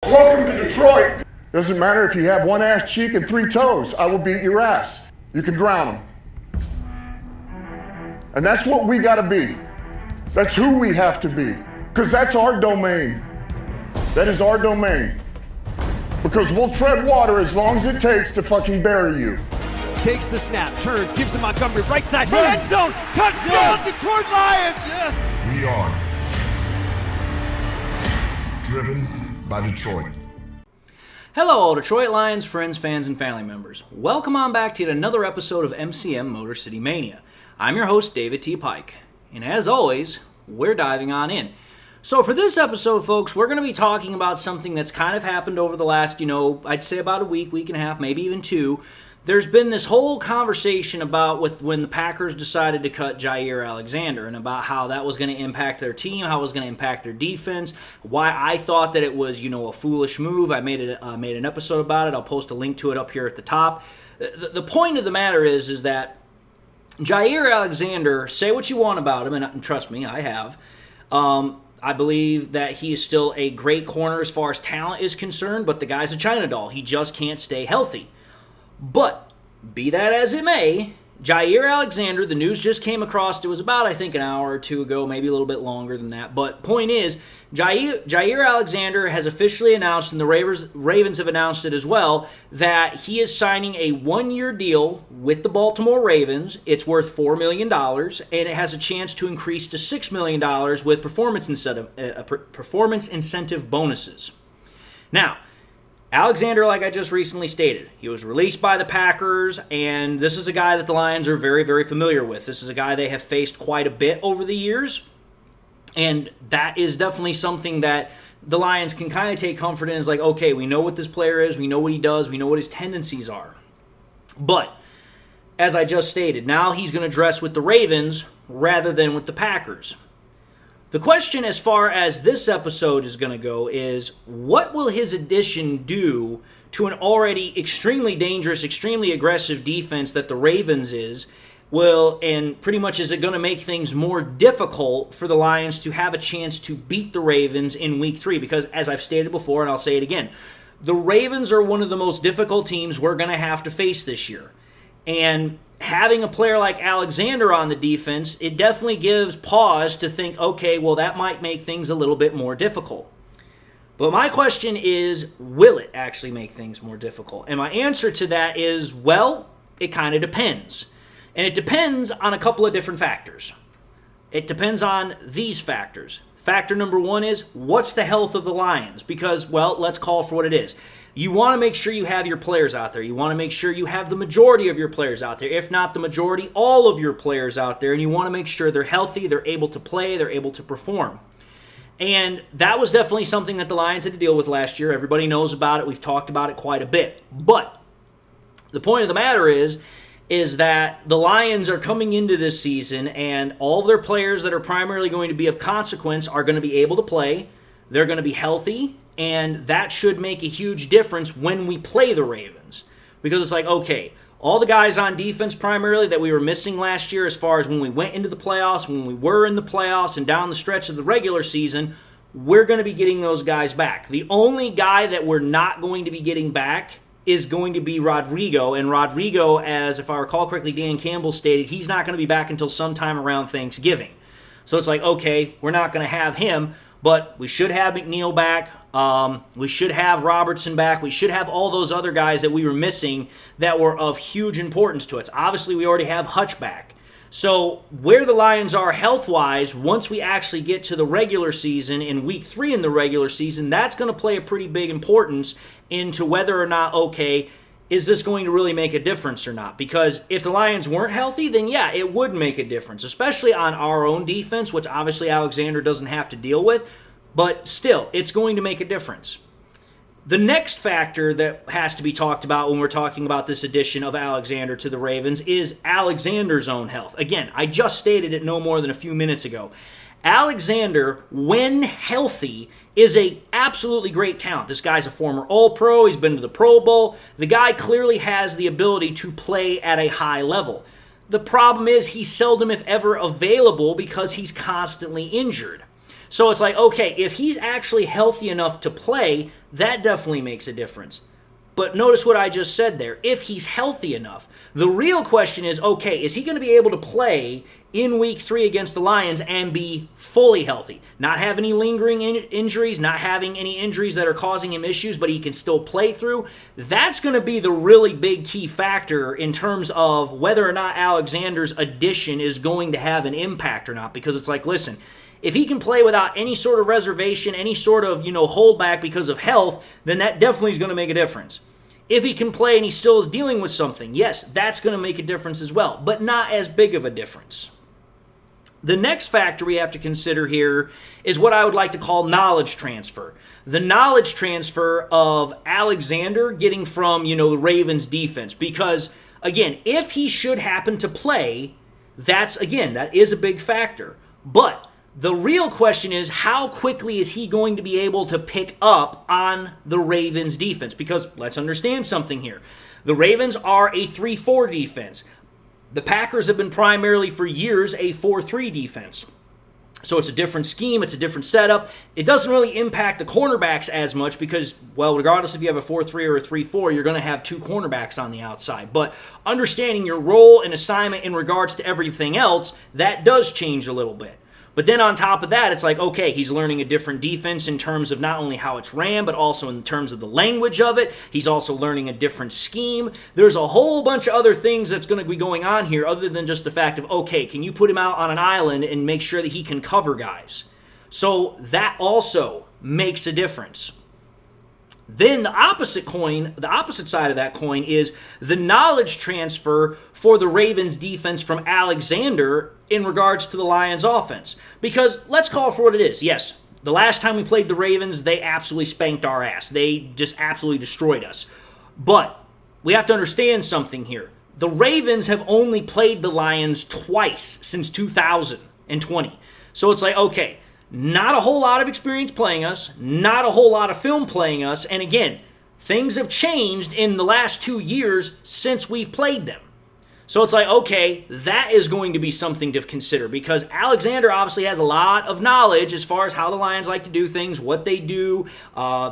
Welcome to Detroit. Doesn't matter if you have one ass cheek and 3 toes. I will beat your ass. You can drown them. And that's what we gotta be. That's who we have to be. Because that's our domain. That is our domain. Because we'll tread water as long as it takes to fucking bury you. Takes the snap, turns, gives to Montgomery, right side, end zone, touchdown, Detroit Lions! Yes. We are driven by Detroit. Hello, Detroit Lions friends, fans, and family members. Welcome on back to yet another episode of MCM Motor City Mania. I'm your host, David T. Pike. And as always, we're diving on in. So for this episode, folks, we're going to be talking about something that's kind of happened over the last, I'd say about a week and a half, maybe even 2. There's been this whole conversation about when the Packers decided to cut Jaire Alexander and about how that was going to impact their team, how it was going to impact their defense, why I thought that it was, a foolish move. I made an episode about it. I'll post a link to it up here at the top. The point of the matter is that Jaire Alexander, say what you want about him, and trust me, I have. I believe that he is still a great corner as far as talent is concerned, but the guy's a China doll. He just can't stay healthy. But, be that as it may, Jaire Alexander, the news just came across, it was about, I think, an hour or 2 ago, maybe a little bit longer than that. But point is, Jaire Alexander has officially announced, and the Ravens have announced it as well, that he is signing a 1-year deal with the Baltimore Ravens. It's worth $4 million, and it has a chance to increase to $6 million with performance incentive bonuses. Now, Alexander, like I just recently stated, he was released by the Packers, and this is a guy that the Lions are very, very familiar with. This is a guy they have faced quite a bit over the years, and that is definitely something that the Lions can kind of take comfort in. Is like, okay, we know what this player is, we know what he does, we know what his tendencies are. But, as I just stated, now he's going to dress with the Ravens rather than with the Packers. The question as far as this episode is going to go is, what will his addition do to an already extremely dangerous, extremely aggressive defense that the Ravens is? And pretty much is it going to make things more difficult for the Lions to have a chance to beat the Ravens in Week 3? Because as I've stated before, and I'll say it again, the Ravens are one of the most difficult teams we're going to have to face this year. And having a player like Alexander on the defense, it definitely gives pause to think, okay, well, that might make things a little bit more difficult. But my question is, will it actually make things more difficult? And my answer to that is, well, it kind of depends. And it depends on a couple of different factors. It depends on these factors. Factor number 1 is, what's the health of the Lions? Because, well, let's call for what it is. You want to make sure you have your players out there. You want to make sure you have the majority of your players out there. If not the majority, all of your players out there. And you want to make sure they're healthy, they're able to play, they're able to perform. And that was definitely something that the Lions had to deal with last year. Everybody knows about it. We've talked about it quite a bit. But the point of the matter is that the Lions are coming into this season, and all of their players that are primarily going to be of consequence are going to be able to play. They're going to be healthy. And that should make a huge difference when we play the Ravens. Because it's like, okay, all the guys on defense primarily that we were missing last year as far as when we went into the playoffs, when we were in the playoffs and down the stretch of the regular season, we're going to be getting those guys back. The only guy that we're not going to be getting back is going to be Rodrigo. And Rodrigo, as if I recall correctly, Dan Campbell stated, he's not going to be back until sometime around Thanksgiving. So it's like, okay, we're not going to have him, but we should have McNeil back. We should have Robertson back. We should have all those other guys that we were missing that were of huge importance to us. Obviously, we already have Hutch back. So where the Lions are health-wise, once we actually get to the regular season, in Week 3 in the regular season, that's going to play a pretty big importance into whether or not, okay, is this going to really make a difference or not? Because if the Lions weren't healthy, then yeah, it would make a difference, especially on our own defense, which obviously Alexander doesn't have to deal with. But still, it's going to make a difference. The next factor that has to be talked about when we're talking about this addition of Alexander to the Ravens is Alexander's own health. Again, I just stated it no more than a few minutes ago. Alexander, when healthy, is a absolutely great talent. This guy's a former All-Pro. He's been to the Pro Bowl. The guy clearly has the ability to play at a high level. The problem is he's seldom, if ever, available because he's constantly injured. So it's like, okay, if he's actually healthy enough to play, that definitely makes a difference. But notice what I just said there. If he's healthy enough. The real question is, okay, is he going to be able to play in week 3 against the Lions and be fully healthy? Not have any lingering injuries, not having any injuries that are causing him issues, but he can still play through. That's going to be the really big key factor in terms of whether or not Alexander's addition is going to have an impact or not. Because it's like, listen, if he can play without any sort of reservation, any sort of, holdback because of health, then that definitely is going to make a difference. If he can play and he still is dealing with something, yes, that's going to make a difference as well, but not as big of a difference. The next factor we have to consider here is what I would like to call knowledge transfer. The knowledge transfer of Alexander getting from, the Ravens defense. Because, again, if he should happen to play, that is a big factor. But the real question is, how quickly is he going to be able to pick up on the Ravens defense? Because let's understand something here. The Ravens are a 3-4 defense. The Packers have been primarily for years a 4-3 defense. So it's a different scheme, it's a different setup. It doesn't really impact the cornerbacks as much because, well, regardless if you have a 4-3 or a 3-4, you're going to have 2 cornerbacks on the outside. But understanding your role and assignment in regards to everything else, that does change a little bit. But then on top of that, it's like, okay, he's learning a different defense in terms of not only how it's ran, but also in terms of the language of it. He's also learning a different scheme. There's a whole bunch of other things that's going to be going on here other than just the fact of, okay, can you put him out on an island and make sure that he can cover guys? So that also makes a difference. Then the opposite side of that coin is the knowledge transfer for the Ravens defense from Alexander in regards to the Lions offense. Because let's call it for what it is. Yes, the last time we played the Ravens, they absolutely spanked our ass. They just absolutely destroyed us. But we have to understand something here. The Ravens have only played the Lions twice since 2020. So it's like, okay, not a whole lot of experience playing us, not a whole lot of film playing us, and again, things have changed in the last 2 years since we've played them. So it's like, okay, that is going to be something to consider because Alexander obviously has a lot of knowledge as far as how the Lions like to do things, what they do,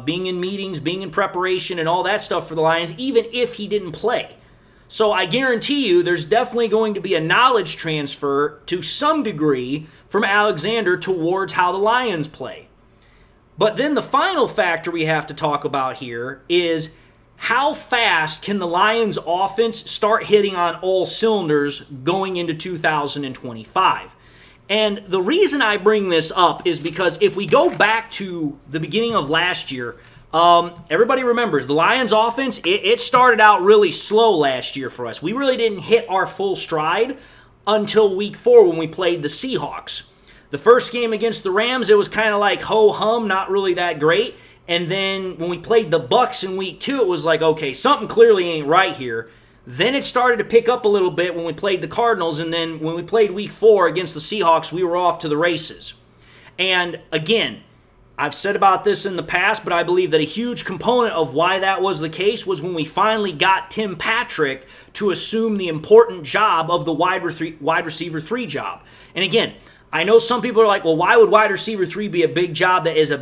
being in meetings, being in preparation, and all that stuff for the Lions, even if he didn't play. So I guarantee you there's definitely going to be a knowledge transfer to some degree from Alexander towards how the Lions play. But then the final factor we have to talk about here is how fast can the Lions offense start hitting on all cylinders going into 2025? And the reason I bring this up is because if we go back to the beginning of last year, everybody remembers the Lions offense, it started out really slow last year for us. We really didn't hit our full stride until week 4 when we played the Seahawks. The first game against the Rams, it was kind of like ho-hum, not really that great. And then when we played the Bucs in week 2, it was like, okay, something clearly ain't right here. Then it started to pick up a little bit when we played the Cardinals, and then when we played week 4 against the Seahawks, we were off to the races. And again, I've said about this in the past, but I believe that a huge component of why that was the case was when we finally got Tim Patrick to assume the important job of the wide receiver 3 job. And again, I know some people are like, well, why would wide receiver 3 be a big job that is a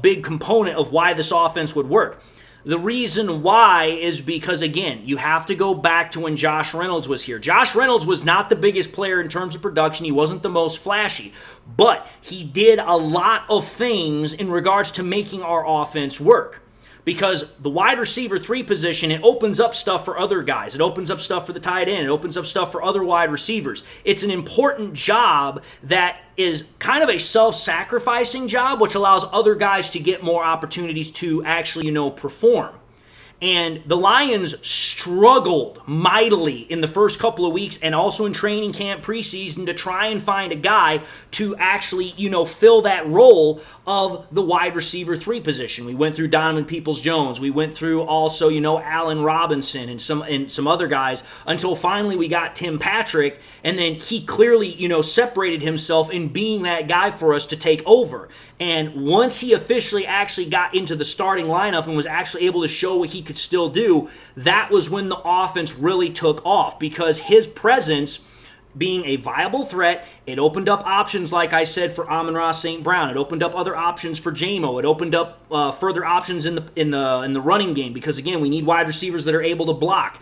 big component of why this offense would work? The reason why is because, again, you have to go back to when Josh Reynolds was here. Josh Reynolds was not the biggest player in terms of production. He wasn't the most flashy, but he did a lot of things in regards to making our offense work. Because the wide receiver 3 position, it opens up stuff for other guys. It opens up stuff for the tight end. It opens up stuff for other wide receivers. It's an important job that is kind of a self-sacrificing job, which allows other guys to get more opportunities to actually, perform. And the Lions struggled mightily in the first couple of weeks and also in training camp preseason to try and find a guy to actually, fill that role of the wide receiver 3 position. We went through Donovan Peoples-Jones. We went through also, Allen Robinson and some other guys until finally we got Tim Patrick, and then he clearly, separated himself in being that guy for us to take over. And once he officially actually got into the starting lineup and was actually able to show what he could still do, that was when the offense really took off because his presence being a viable threat. It opened up options, like I said, for Amon-Ra St. Brown. It opened up other options for JMO. It opened up further options in the running game because, again, we need wide receivers that are able to block.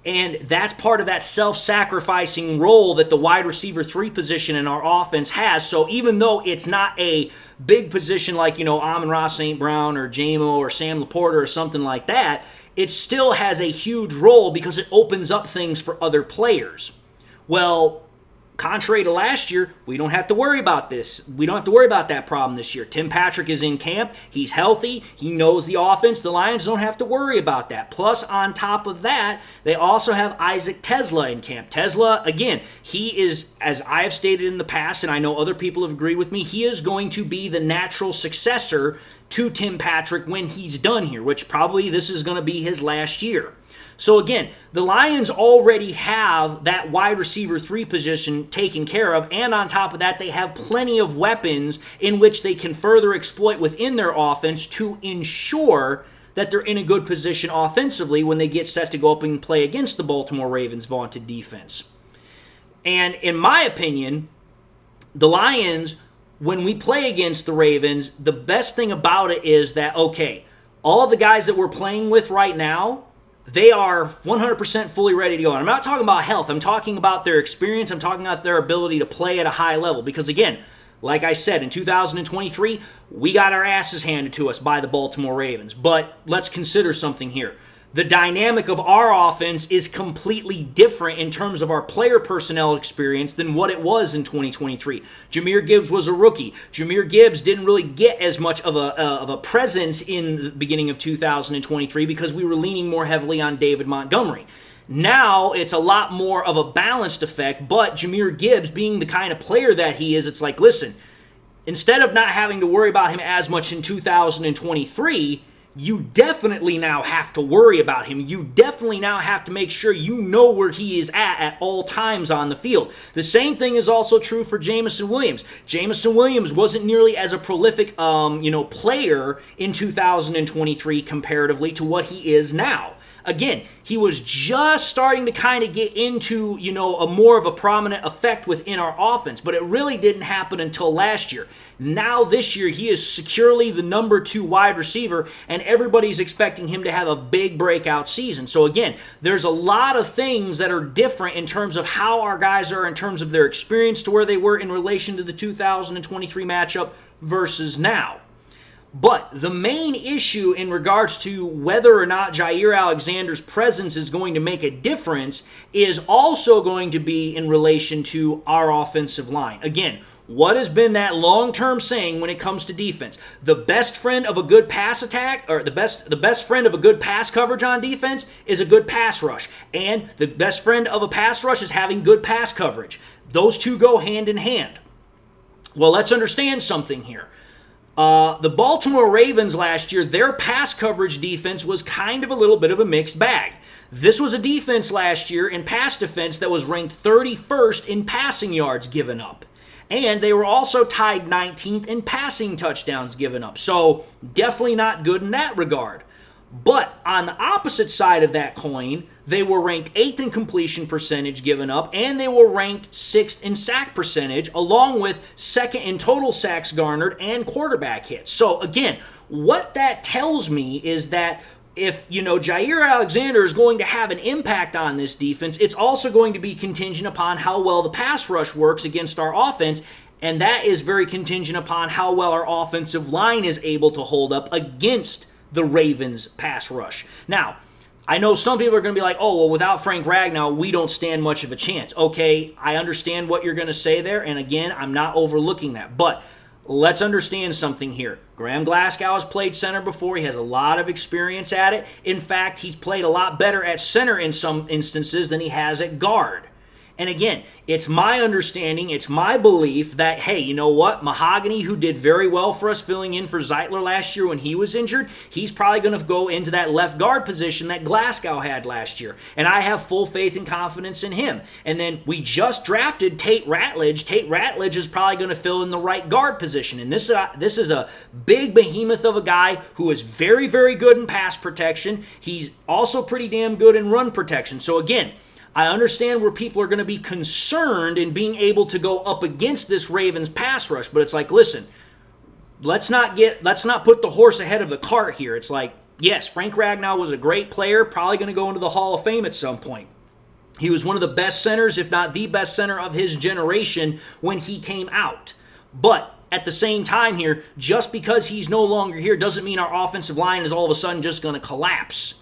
And that's part of that self-sacrificing role that the wide receiver 3 position in our offense has. So even though it's not a big position like, Amon-Ra St. Brown or JMO or Sam Laporta or something like that, it still has a huge role because it opens up things for other players. Well, contrary to last year, we don't have to worry about this. We don't have to worry about that problem this year. Tim Patrick is in camp. He's healthy. He knows the offense. The Lions don't have to worry about that. Plus, on top of that, they also have Isaac Tesla in camp. Tesla, again, he is, as I have stated in the past, and I know other people have agreed with me, he is going to be the natural successor to Tim Patrick when he's done here, which probably this is going to be his last year. So again, the Lions already have that wide receiver 3 position taken care of, and on top of that, they have plenty of weapons in which they can further exploit within their offense to ensure that they're in a good position offensively when they get set to go up and play against the Baltimore Ravens' vaunted defense. And in my opinion, the Lions, when we play against the Ravens, the best thing about it is that, okay, all the guys that we're playing with right now, they are 100% fully ready to go. And I'm not talking about health. I'm talking about their experience. I'm talking about their ability to play at a high level. Because again, like I said, in 2023, we got our asses handed to us by the Baltimore Ravens. But let's consider something here. The dynamic of our offense is completely different in terms of our player personnel experience than what it was in 2023. Jahmyr Gibbs was a rookie. Jahmyr Gibbs didn't really get as much of a presence in the beginning of 2023 because we were leaning more heavily on David Montgomery. Now it's a lot more of a balanced effect, but Jahmyr Gibbs, being the kind of player that he is, it's like, listen, instead of not having to worry about him as much in 2023, you definitely now have to worry about him. You definitely now have to make sure you know where he is at all times on the field. The same thing is also true for Jameson Williams. Jameson Williams wasn't nearly as a prolific player in 2023 comparatively to what he is now. Again, he was just starting to kind of get into, a more of a prominent effect within our offense, but it really didn't happen until last year. Now this year, he is securely the number 2 wide receiver, and everybody's expecting him to have a big breakout season. So again, there's a lot of things that are different in terms of how our guys are in terms of their experience to where they were in relation to the 2023 matchup versus now. But the main issue in regards to whether or not Jaire Alexander's presence is going to make a difference is also going to be in relation to our offensive line. Again, what has been that long-term saying when it comes to defense? The best friend of a good pass attack, or the best friend of a good pass coverage on defense is a good pass rush. And the best friend of a pass rush is having good pass coverage. Those two go hand in hand. Well, let's understand something here. The Baltimore Ravens last year, their pass coverage defense was kind of a little bit of a mixed bag. This was a defense last year in pass defense that was ranked 31st in passing yards given up. And they were also tied 19th in passing touchdowns given up. So definitely not good in that regard. But on the opposite side of that coin, they were ranked 8th in completion percentage given up, and they were ranked 6th in sack percentage, along with 2nd in total sacks garnered and quarterback hits. So again, what that tells me is that if, Jaire Alexander is going to have an impact on this defense, it's also going to be contingent upon how well the pass rush works against our offense, and that is very contingent upon how well our offensive line is able to hold up against the Ravens pass rush. Now, I know some people are going to be like, oh, well, without Frank Ragnow, we don't stand much of a chance. Okay, I understand what you're going to say there, and again, I'm not overlooking that. But let's understand something here. Graham Glasgow has played center before. He has a lot of experience at it. In fact, he's played a lot better at center in some instances than he has at guard. And again, it's my understanding, it's my belief that, hey, you know what? Mahogany, who did very well for us filling in for Zeitler last year when he was injured, he's probably going to go into that left guard position that Glasgow had last year. And I have full faith and confidence in him. And then we just drafted Tate Ratledge. Tate Ratledge is probably going to fill in the right guard position. And this is a big behemoth of a guy who is very, very good in pass protection. He's also pretty damn good in run protection. So again, I understand where people are going to be concerned in being able to go up against this Ravens pass rush, but it's like, listen, let's not put the horse ahead of the cart here. It's like, yes, Frank Ragnow was a great player, probably going to go into the Hall of Fame at some point. He was one of the best centers, if not the best center of his generation when he came out. But at the same time here, just because he's no longer here doesn't mean our offensive line is all of a sudden just going to collapse.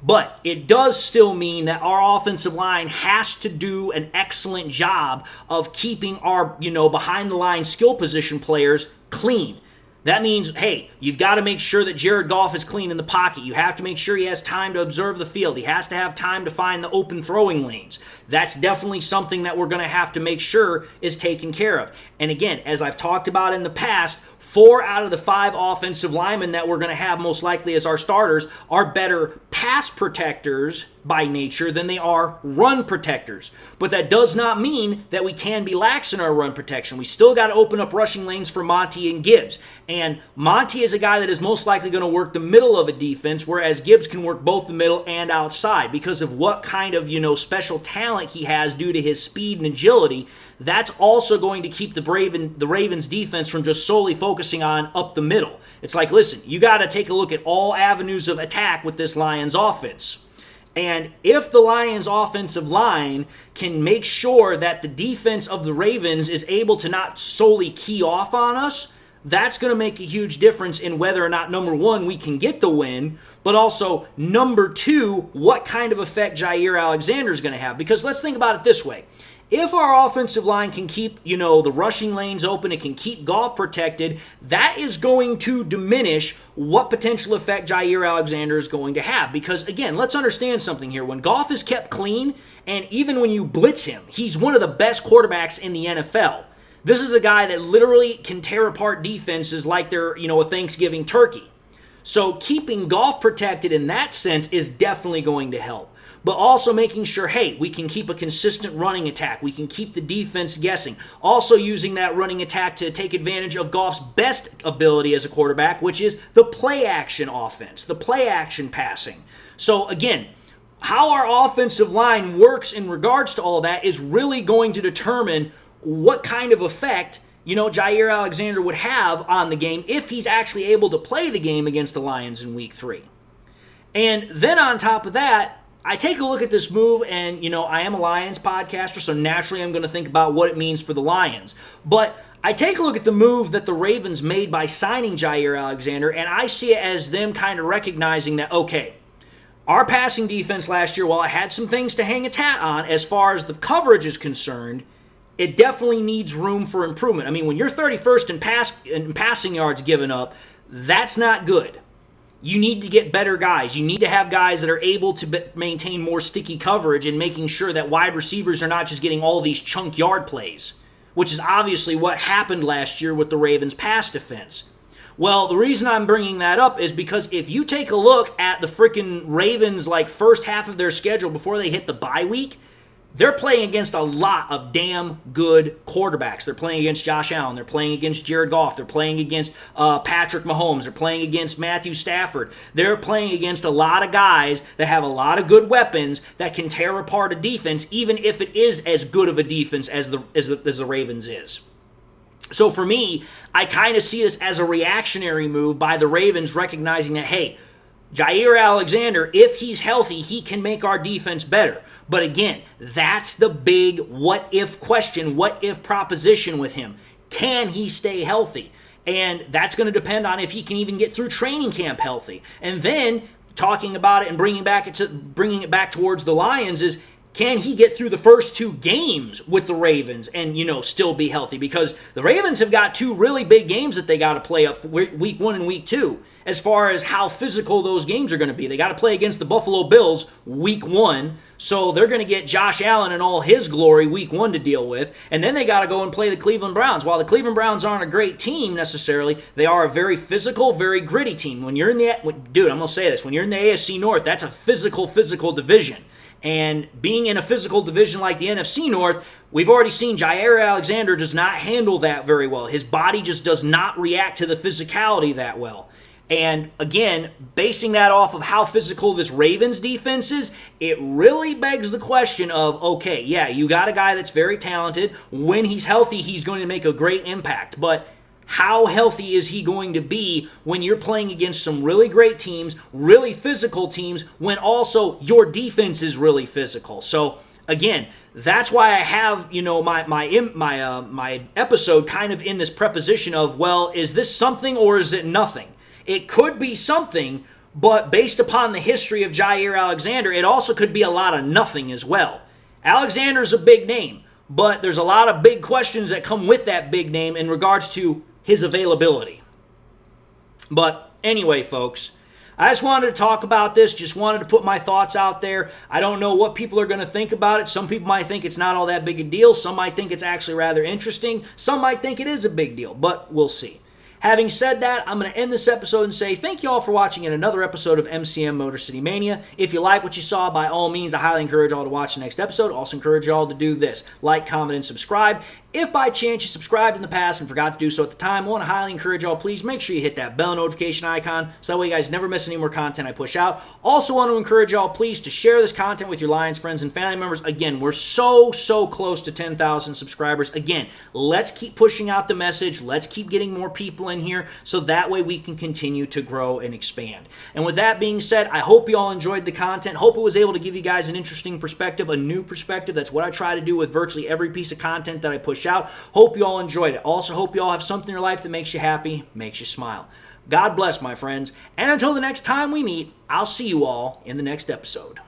But it does still mean that our offensive line has to do an excellent job of keeping our, behind-the-line skill position players clean. That means, hey, you've got to make sure that Jared Goff is clean in the pocket. You have to make sure he has time to observe the field. He has to have time to find the open throwing lanes. That's definitely something that we're going to have to make sure is taken care of. And again, as I've talked about in the past, 4 out of the 5 offensive linemen that we're going to have most likely as our starters are better pass protectors by nature than they are run protectors. But that does not mean that we can be lax in our run protection. We still got to open up rushing lanes for Monty and Gibbs. And Monty is a guy that is most likely going to work the middle of a defense, whereas Gibbs can work both the middle and outside because of what kind of, special talent he has due to his speed and agility. That's also going to keep the Ravens defense from just solely focusing on up the middle. It's like, listen, you got to take a look at all avenues of attack with this Lions offense. And if the Lions offensive line can make sure that the defense of the Ravens is able to not solely key off on us, that's going to make a huge difference in whether or not, number one, we can get the win, but also, number two, what kind of effect Jaire Alexander is going to have. Because let's think about it this way. If our offensive line can keep, the rushing lanes open, it can keep Goff protected, that is going to diminish what potential effect Jaire Alexander is going to have. Because, again, let's understand something here. When Goff is kept clean, and even when you blitz him, he's one of the best quarterbacks in the NFL. This is a guy that literally can tear apart defenses like they're, a Thanksgiving turkey. So keeping Goff protected in that sense is definitely going to help. But also making sure, hey, we can keep a consistent running attack. We can keep the defense guessing. Also using that running attack to take advantage of Goff's best ability as a quarterback, which is the play-action offense, the play-action passing. So again, how our offensive line works in regards to all that is really going to determine what kind of effect, Jaire Alexander would have on the game if he's actually able to play the game against the Lions in Week 3. And then on top of that, I take a look at this move, and, I am a Lions podcaster, so naturally I'm going to think about what it means for the Lions. But I take a look at the move that the Ravens made by signing Jaire Alexander, and I see it as them kind of recognizing that, okay, our passing defense last year, while it had some things to hang a tat on as far as the coverage is concerned, it definitely needs room for improvement. I mean, when you're 31st in passing yards given up, that's not good. You need to get better guys. You need to have guys that are able to maintain more sticky coverage and making sure that wide receivers are not just getting all these chunk yard plays, which is obviously what happened last year with the Ravens' pass defense. Well, the reason I'm bringing that up is because if you take a look at the freaking Ravens' first half of their schedule before they hit the bye week, they're playing against a lot of damn good quarterbacks. They're playing against Josh Allen. They're playing against Jared Goff. They're playing against Patrick Mahomes. They're playing against Matthew Stafford. They're playing against a lot of guys that have a lot of good weapons that can tear apart a defense, even if it is as good of a defense as the Ravens is. So for me, I kind of see this as a reactionary move by the Ravens recognizing that, hey, Jaire Alexander, if he's healthy, he can make our defense better. But again, that's the big what-if question, what-if proposition with him. Can he stay healthy? And that's going to depend on if he can even get through training camp healthy. And then talking about it and bringing it back towards the Lions is, can he get through the first 2 games with the Ravens and, still be healthy? Because the Ravens have got 2 really big games that they got to play up week 1 and week 2 as far as how physical those games are going to be. They got to play against the Buffalo Bills week 1, so they're going to get Josh Allen in all his glory week 1 to deal with, and then they got to go and play the Cleveland Browns. While the Cleveland Browns aren't a great team necessarily, they are a very physical, very gritty team. When you're in I'm going to say this, when you're in the AFC North, that's a physical division. And being in a physical division like the NFC North, we've already seen Jaire Alexander does not handle that very well. His body just does not react to the physicality that well. And again, basing that off of how physical this Ravens defense is, it really begs the question of, okay, yeah, you got a guy that's very talented. When he's healthy, he's going to make a great impact. But how healthy is he going to be when you're playing against some really great teams, really physical teams, when also your defense is really physical? So again, that's why I have, my episode kind of in this preposition of, well, is this something or is it nothing? It could be something, but based upon the history of Jaire Alexander, it also could be a lot of nothing as well. Alexander's a big name, but there's a lot of big questions that come with that big name in regards to his availability. But anyway, folks, I just wanted to talk about this, just wanted to put my thoughts out there. I don't know what people are going to think about it. Some people might think it's not all that big a deal. Some might think it's actually rather interesting. Some might think it is a big deal, but we'll see. Having said that, I'm going to end this episode and say thank you all for watching in another episode of MCM Motor City Mania. If you like what you saw, by all means, I highly encourage you all to watch the next episode. Also encourage you all to do this: like, comment, and subscribe. If by chance you subscribed in the past and forgot to do so at the time, I want to highly encourage you all, please make sure you hit that bell notification icon so that way you guys never miss any more content I push out. Also want to encourage you all, please, to share this content with your Lions friends and family members. Again, we're so close to 10,000 subscribers. Again, let's keep pushing out the message. Let's keep getting more people in here so that way we can continue to grow and expand. And with that being said, I hope you all enjoyed the content. Hope it was able to give you guys an interesting perspective, a new perspective. That's what I try to do with virtually every piece of content that I push out. Hope you all enjoyed it. Also hope you all have something in your life that makes you happy, makes you smile. God bless, my friends. And until the next time we meet, I'll see you all in the next episode.